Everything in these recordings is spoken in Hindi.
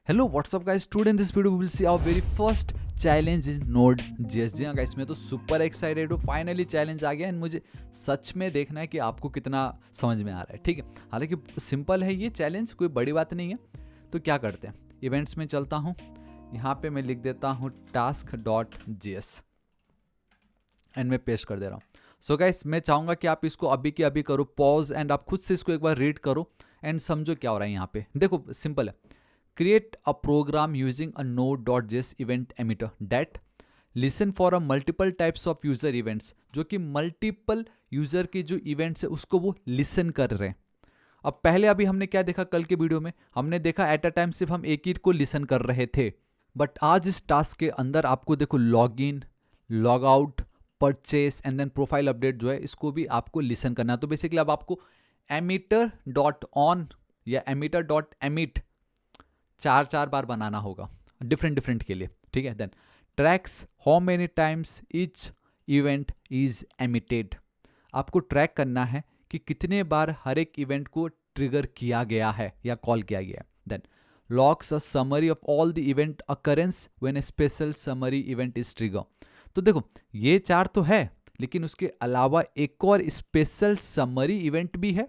Hello what's up guys, today in this video we will see our very first challenge in Node.js। जी हाँ गाइस, मैं तो सुपर एक्साइटेड हूँ। फाइनली चैलेंज आ गया एंड मुझे सच में देखना है कि आपको कितना समझ में आ रहा है। ठीक है, हालांकि सिंपल है ये चैलेंज, कोई बड़ी बात नहीं है। तो क्या करते हैं, इवेंट्स में चलता हूँ। यहाँ पे मैं लिख देता हूँ task.js एंड मैं पेस्ट कर दे रहा हूँ। सो गाइस, मैं चाहूँगा कि आप इसको अभी के अभी करो पॉज एंड आप खुद से इसको एक बार रीड करो एंड समझो क्या हो रहा है यहाँ पे। देखो सिंपल है, create a program using a node.js event emitter that listen for a multiple types of user events, जो कि मल्टीपल यूजर की जो इवेंट्स है उसको वो लिसन कर रहे हैं। अब पहले अभी हमने क्या देखा, कल के वीडियो में हमने देखा एट अ टाइम सिर्फ हम एक ही को लिसन कर रहे थे, बट आज इस टास्क के अंदर आपको देखो log in, log out, purchase and then profile update जो है इसको भी आपको लिसन करना है। तो बेसिकली अब आपको एमिटर डॉट ऑन या एमिटर डॉट एमिट चार बार बनाना होगा डिफरेंट डिफरेंट के लिए। ठीक है, then tracks how many times each event is emitted. आपको ट्रैक करना है कि कितने बार हर एक इवेंट को ट्रिगर किया गया है या कॉल किया गया है। Then logs a summary of all the event occurrence when a special summary event is trigger. तो देखो ये चार तो है, लेकिन उसके अलावा एक और स्पेशल समरी इवेंट भी है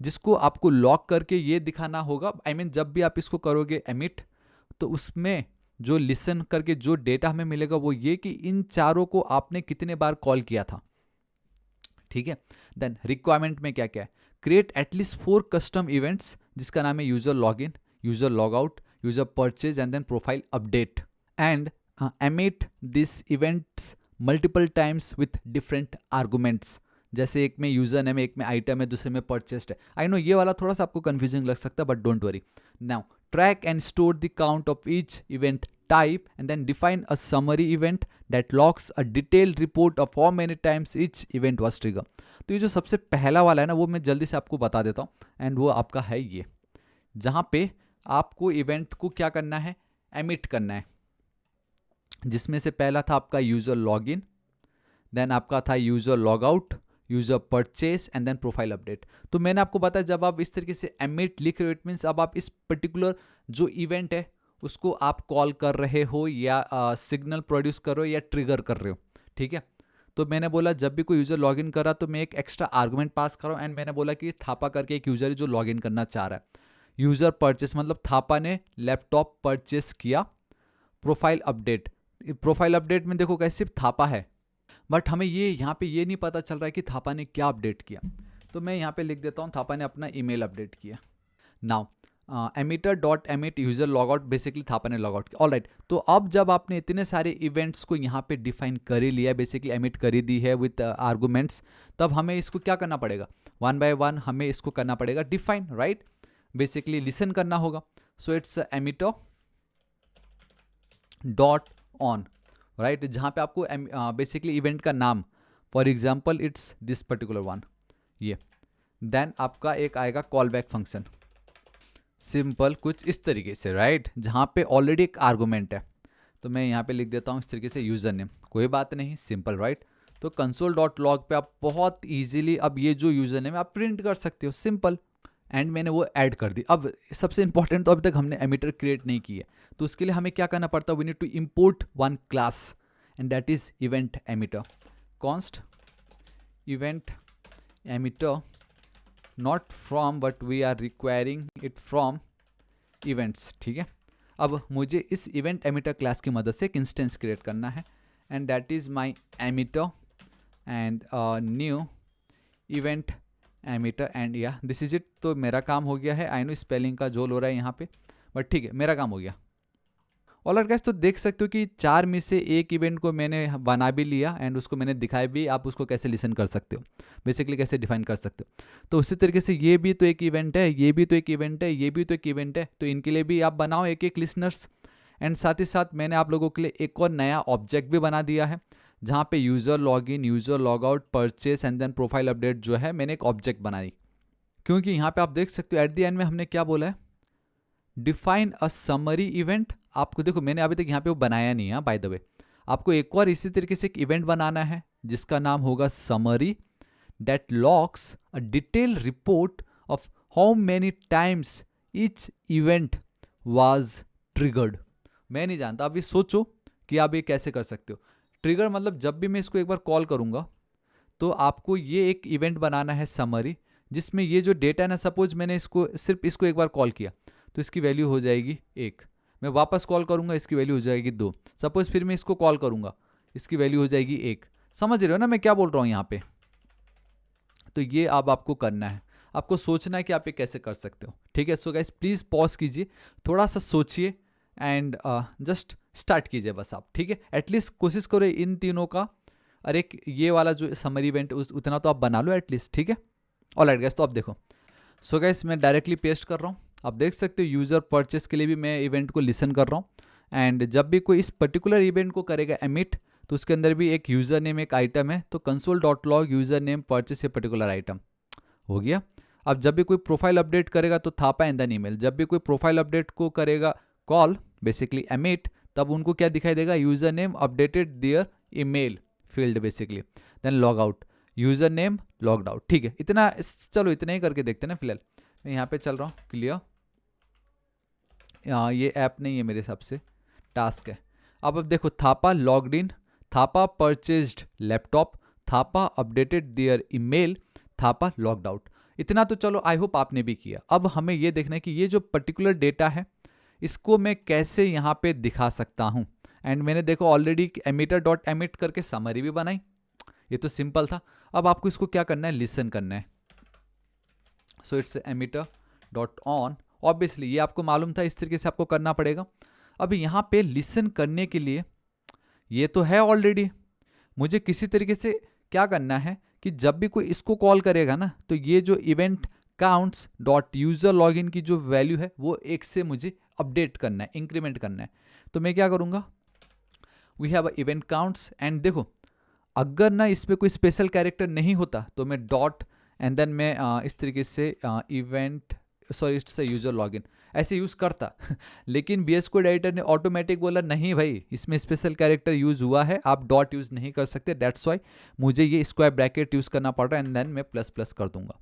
जिसको आपको लॉक करके ये दिखाना होगा। जब भी आप इसको करोगे एमिट, तो उसमें जो लिसन करके जो डेटा हमें मिलेगा वो ये कि इन चारों को आपने कितने बार कॉल किया था। ठीक है, देन रिक्वायरमेंट में क्या क्या है, क्रिएट एटलीस्ट 4 कस्टम इवेंट्स जिसका नाम है user log in, user log out, user purchase and then profile update and emit this events multiple times with different arguments. जैसे एक में यूजर नेम है, एक में आइटम है, दूसरे में परचेस्ड है। आई नो ये वाला थोड़ा सा आपको कंफ्यूजिंग लग सकता है, but don't worry. Now track and store the count of each event type and then define a summary event that logs a detailed report of how many times each event was trigger। तो ये जो सबसे पहला वाला है ना, वो मैं जल्दी से आपको बता देता हूँ एंड वो आपका है ये, जहाँ पे आपको इवेंट को क्या करना है, एमिट करना है। जिसमें से पहला था आपका यूजर लॉगिन, देन आपका था user log out, user purchase and then profile update. तो मैंने आपको बताया जब आप इस तरीके से एमिट लिख रहे हो, इट मीन्स अब आप इस पर्टिकुलर जो इवेंट है उसको आप कॉल कर रहे हो या सिग्नल प्रोड्यूस कर रहे हो या ट्रिगर कर रहे हो। ठीक है, तो मैंने बोला जब भी कोई यूजर लॉगिन कर रहा तो मैं एक एक्स्ट्रा आर्गुमेंट पास कर रहा हूँ एंड मैंने बोला कि थापा करके एक यूजर है जो लॉगिन करना चाह रहा है। यूजर परचेस मतलब थापा ने लैपटॉप परचेस किया। प्रोफाइल अपडेट, प्रोफाइल अपडेट में देखो कैसे सिर्फ थापा है, बट हमें ये यहाँ पे ये नहीं पता चल रहा है कि थापा ने क्या अपडेट किया। तो मैं यहाँ पे लिख देता हूँ थापा ने अपना ईमेल अपडेट किया। Now emitter dot emit user log out, basically Thapa ने लॉग आउट किया। ऑल राइट, तो अब जब आपने इतने सारे इवेंट्स को यहाँ पे डिफाइन कर ही लिया, बेसिकली एमिट कर ही दी है विद आर्गूमेंट्स, तब हमें इसको क्या करना पड़ेगा, वन बाय वन हमें इसको करना पड़ेगा डिफाइन, राइट। बेसिकली लिसन करना होगा। So it's emitter dot on, right, जहाँ पे आपको बेसिकली इवेंट का नाम, for example it's this particular one, ये। देन आपका एक आएगा कॉल बैक फंक्शन, सिंपल कुछ इस तरीके से, राइट, जहाँ पे ऑलरेडी एक आर्गूमेंट है। तो मैं यहाँ पे लिख देता हूँ इस तरीके से यूजर नेम, कोई बात नहीं, सिंपल, राइट। तो कंसोल डॉट लॉग पे आप बहुत इजीली अब ये जो यूजर नेम है आप प्रिंट कर सकते हो, सिंपल। एंड मैंने वो ऐड कर दी। अब सबसे इंपॉर्टेंट, तो अभी तक हमने एमिटर क्रिएट नहीं की है, तो उसके लिए हमें क्या करना पड़ता है, we need to import one class and that is event emitter. Const event emitter, not from but we are requiring it from events. ठीक है, अब मुझे इस इवेंट एमिटर क्लास की मदद से एक इंस्टेंस क्रिएट करना है and that is my emitter and new event emitter and या दिस इज इट। तो मेरा काम हो गया है। आई नो स्पेलिंग का झोल हो रहा है यहाँ पे, बट ठीक है, मेरा काम हो गया। ऑलराइट गाइस, तो देख सकते हो कि 4 में से एक इवेंट को मैंने बना भी लिया एंड उसको मैंने दिखाया भी, आप उसको कैसे लिसन कर सकते हो, बेसिकली कैसे डिफाइन कर सकते हो। तो उसी तरीके से ये भी तो एक इवेंट है, ये भी तो एक इवेंट है, ये भी तो एक इवेंट है, तो इनके लिए भी आप बनाओ एक एक लिसनर्स। एंड साथ ही साथ मैंने आप लोगों के लिए एक और नया ऑब्जेक्ट भी बना दिया है, जहाँ पे user log in, user log out, purchase and then profile update जो है मैंने एक ऑब्जेक्ट बनाई। क्योंकि यहाँ पे आप देख सकते हो एट द एंड में हमने क्या बोला है, डिफाइन अ समरी इवेंट। आपको देखो मैंने अभी तक यहाँ पे वो बनाया नहीं है, बाय द वे। आपको एक और इसी तरीके से एक इवेंट बनाना है जिसका नाम होगा summary, that locks a detail report of how many times each event was triggered. मैं नहीं जानता, अभी सोचो कि आप ये कैसे कर सकते हो। ट्रिगर मतलब जब भी मैं इसको एक बार कॉल करूँगा तो आपको ये एक इवेंट बनाना है समरी, जिसमें ये जो डेटा है ना, सपोज मैंने इसको सिर्फ इसको एक बार कॉल किया तो इसकी वैल्यू हो जाएगी 1। मैं वापस कॉल करूँगा, इसकी वैल्यू हो जाएगी 2। सपोज फिर मैं इसको कॉल करूँगा, इसकी वैल्यू हो जाएगी 1। समझ रहे हो ना मैं क्या बोल रहा हूँ यहाँ पे? तो ये अब आपको करना है, आपको सोचना है कि आप ये कैसे कर सकते हो। ठीक है, सो गाइस प्लीज़ पॉज कीजिए, थोड़ा सा सोचिए एंड जस्ट स्टार्ट कीजिए बस आप। ठीक है, एटलीस्ट कोशिश करो इन तीनों का, अरे ये वाला जो समरी इवेंट उतना तो आप बना लो एटलीस्ट। ठीक है, ऑलराइट गाइस, तो आप देखो। सो गाइस मैं डायरेक्टली पेस्ट कर रहा हूँ, आप देख सकते हो यूज़र परचेस के लिए भी मैं इवेंट को लिसन कर रहा हूँ। एंड जब भी कोई इस पर्टिकुलर इवेंट को करेगा एमिट, तो उसके अंदर भी एक यूज़र नेम एक आइटम है, तो console.log यूज़र नेम परचेस ये पर्टिकुलर आइटम हो गया। अब जब भी कोई प्रोफाइल अपडेट करेगा तो थापा इन द ईमेल, जब भी कोई प्रोफाइल अपडेट को करेगा कॉल बेसिकली एमिट, तब उनको क्या दिखाई देगा, user name updated their email field basically, then log out, user name logged out. ठीक है, इतना चलो इतना ही करके देखते हैं ना फिलहाल। मैं यहाँ पे चल रहा हूँ, क्लियर। ये ऐप नहीं है मेरे हिसाब से, टास्क है। अब देखो, Thapa logged in, Thapa purchased laptop, Thapa updated their email, Thapa logged out. इतना तो चलो आई होप आपने भी किया। अब हमें ये देखना है कि ये जो पर्टिकुलर डेटा है इसको मैं कैसे यहाँ पे दिखा सकता हूँ। एंड मैंने देखो ऑलरेडी emitter.emit करके समरी भी बनाई, ये तो सिंपल था। अब आपको इसको क्या करना है, लिसन करना है। सो इट्स emitter.on, ऑब्वियसली ये आपको मालूम था, इस तरीके से आपको करना पड़ेगा। अब यहाँ पे लिसन करने के लिए ये तो है ऑलरेडी, मुझे किसी तरीके से क्या करना है कि जब भी कोई इसको कॉल करेगा ना, तो ये जो event counts dot user login की जो वैल्यू है वो 1 से मुझे अपडेट करना है, इंक्रीमेंट करना है। तो मैं क्या करूँगा, we have event counts, and देखो अगर ना इस पर कोई स्पेशल कैरेक्टर नहीं होता तो मैं डॉट एंड देन मैं इस तरीके से इवेंट इट्स यूज़र लॉगिन ऐसे यूज़ करता लेकिन VS कोड एडिटर ने ऑटोमेटिक बोला नहीं भाई, इसमें स्पेशल कैरेक्टर यूज़ हुआ है, आप डॉट यूज़ नहीं कर सकते, दैट्स वाई मुझे ये स्क्वायर ब्रैकेट यूज़ करना पड़ रहा है, एंड देन मैं प्लस प्लस कर दूंगा।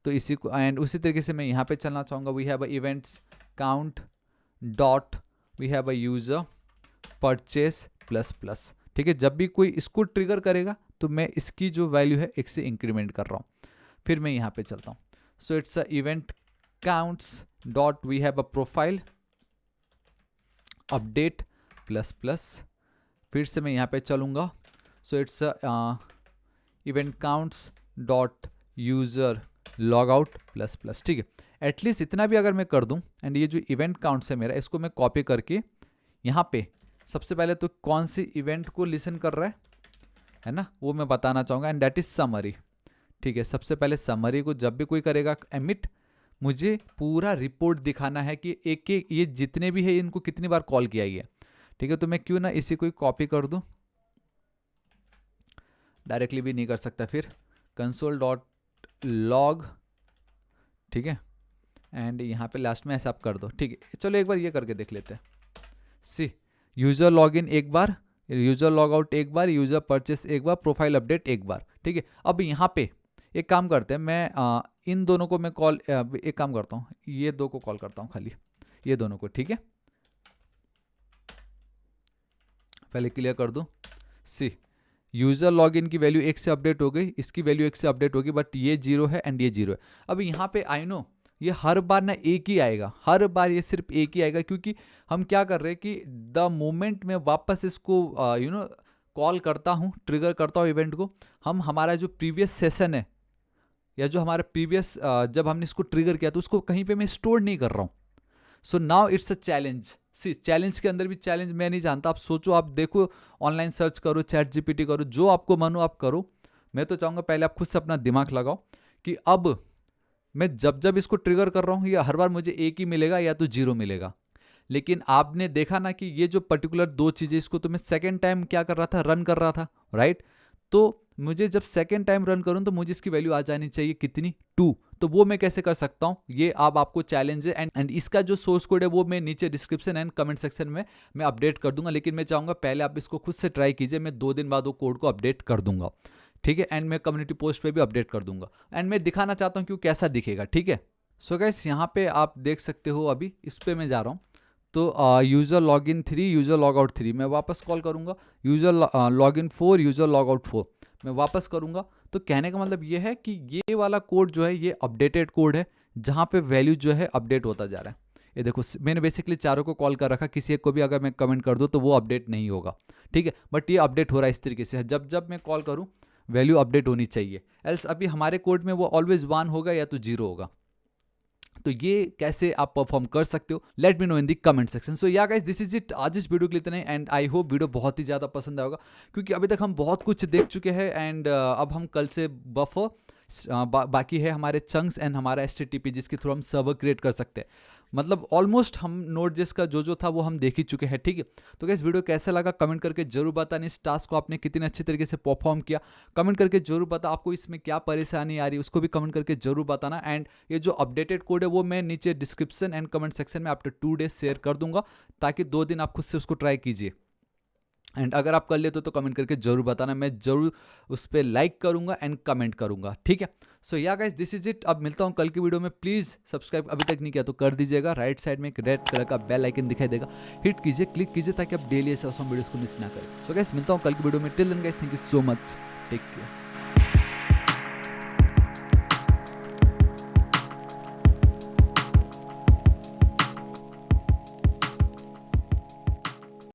तो इसी को एंड उसी तरीके से मैं यहाँ पे चलना चाहूँगा, we have a events count dot we have a user purchase plus plus. ठीक है, जब भी कोई इसको ट्रिगर करेगा तो मैं इसकी जो वैल्यू है 1 से इंक्रीमेंट कर रहा हूँ। फिर मैं यहाँ पे चलता हूँ, so it's a event counts dot we have a profile update plus plus. फिर से मैं यहाँ पे चलूँगा, so it's event counts dot user log out plus plus. ठीक है, एटलीस्ट इतना भी अगर मैं कर दूँ, एंड ये जो इवेंट काउंट्स है मेरा, इसको मैं कॉपी करके यहाँ पे सबसे पहले तो कौन सी इवेंट को लिसन कर रहा है ना, वो मैं बताना चाहूँगा, एंड दैट इज समरी। ठीक है, सबसे पहले समरी को जब भी कोई करेगा एमिट, मुझे पूरा रिपोर्ट दिखाना है कि एक एक ये जितने भी है इनको कितनी बार कॉल किया गया। ठीक है, तो मैं क्यों ना इसी को कॉपी कर दूं, डायरेक्टली भी नहीं कर सकता, फिर console.log। ठीक है, एंड यहाँ पे लास्ट में ऐसा आप कर दो। ठीक है, चलो एक बार ये करके देख लेते हैं। सी यूज़र लॉगिन एक बार, यूज़र लॉग आउट एक बार, यूज़र परचेस एक बार, प्रोफाइल अपडेट एक बार। ठीक है, अब यहाँ पे एक काम करते हैं, मैं इन दोनों को मैं कॉल एक काम करता हूँ, ये दो को कॉल करता हूँ खाली, ये दोनों को। ठीक है, पहले क्लियर कर दूँ। सी यूज़र लॉगिन की वैल्यू 1 से अपडेट हो गई, इसकी वैल्यू 1 से अपडेट होगी, बट ये 0 है एंड ये 0 है। अब यहाँ पे आई नो ये हर बार ना एक ही आएगा, हर बार ये सिर्फ एक ही आएगा, क्योंकि हम क्या कर रहे हैं कि द मोमेंट में वापस इसको कॉल करता हूँ, ट्रिगर करता हूँ इवेंट को, हम हमारा जो प्रीवियस सेशन है या जो हमारा प्रीवियस जब हमने इसको ट्रिगर किया तो उसको कहीं पे मैं स्टोर नहीं कर रहा हूँ। So now it's a challenge. See challenge के अंदर भी चैलेंज, मैं नहीं जानता, आप सोचो, आप देखो, ऑनलाइन सर्च करो, चैट जीपीटी करो, जो आपको मन हो आप करो। मैं तो चाहूँगा पहले आप खुद से अपना दिमाग लगाओ कि अब मैं जब जब इसको ट्रिगर कर रहा हूँ या हर बार मुझे एक ही मिलेगा या तो 0 मिलेगा। लेकिन आपने देखा ना कि ये जो पर्टिकुलर दो चीज़ें, इसको तो मैं सेकेंड टाइम क्या कर रहा था, रन कर रहा था, राइट। तो मुझे जब सेकेंड टाइम रन करूँ तो मुझे इसकी वैल्यू आ जानी चाहिए कितनी, 2। तो वो मैं कैसे कर सकता हूँ, ये अब आपको चैलेंज है, एंड इसका जो सोर्स कोड है वो मैं नीचे डिस्क्रिप्शन एंड कमेंट सेक्शन में मैं अपडेट कर दूंगा। लेकिन मैं चाहूँगा पहले आप इसको खुद से ट्राई कीजिए, मैं 2 दिन बाद वो कोड को अपडेट कर दूंगा। ठीक है, एंड मैं कम्युनिटी पोस्ट पे भी अपडेट कर दूंगा, एंड मैं दिखाना चाहता हूँ कि वो कैसा दिखेगा। ठीक है, सो गाइस यहाँ पे आप देख सकते हो, अभी इस पे मैं जा रहा हूँ, तो यूज़र लॉग इन 3, यूज़र लॉग आउट 3, मैं वापस कॉल करूँगा। यूज़र लॉग इन 4, यूज़र लॉग आउट 4, मैं वापस करूँगा। तो कहने का मतलब ये है कि ये वाला कोड जो है ये अपडेटेड कोड है, जहाँ पे वैल्यू जो है अपडेट होता जा रहा है। ये देखो, मैंने बेसिकली चारों को कॉल कर रखा, किसी एक को भी अगर मैं कमेंट कर दूँ तो वो अपडेट नहीं होगा, ठीक है। बट ये अपडेट हो रहा है इस तरीके से, जब जब मैं कॉल करूँ वैल्यू अपडेट होनी चाहिए, एल्स अभी हमारे कोड में वो ऑलवेज 1 होगा या तो 0 होगा। तो ये कैसे आप परफॉर्म कर सकते हो, let me know in the comment section. So yeah guys, this is it आज इस वीडियो के लिए इतना ही, एंड आई होप वीडियो बहुत ही ज़्यादा पसंद आएगा, क्योंकि अभी तक हम बहुत कुछ देख चुके हैं। एंड अब हम कल से बफर बाकी है हमारे चंक्स एंड हमारा HTTP, जिसके थ्रू हम सर्वर क्रिएट कर सकते हैं। मतलब ऑलमोस्ट हम Node.js का जो था वो हम देख ही चुके हैं, ठीक है। तो गाइस, वीडियो कैसा लगा कमेंट करके जरूर बताना। इस टास्क को आपने कितने अच्छी तरीके से परफॉर्म किया कमेंट करके जरूर बता। आपको इसमें क्या परेशानी आ रही है उसको भी कमेंट करके जरूर बताना। एंड ये जो अपडेटेड कोड है वो मैं नीचे डिस्क्रिप्शन एंड कमेंट सेक्शन में आफ्टर 2 डेज शेयर कर दूंगा, ताकि 2 दिन आप खुद से उसको ट्राई कीजिए। एंड अगर आप कर लेते हो तो कमेंट करके जरूर बताना, मैं जरूर उस पर लाइक करूंगा एंड कमेंट करूंगा, ठीक है। सो yeah guys, this is it. अब मिलता हूं कल की वीडियो में। प्लीज़ सब्सक्राइब अभी तक नहीं किया तो कर दीजिएगा। राइट साइड में एक रेड कलर का बेल आइकन दिखाई देगा, हिट कीजिए, क्लिक कीजिए, ताकि आप डेली ऐसे वीडियोस को मिस ना करें। सो गाइस, मिलता हूं कल की वीडियो में। Till then guys, thank you so much, take care.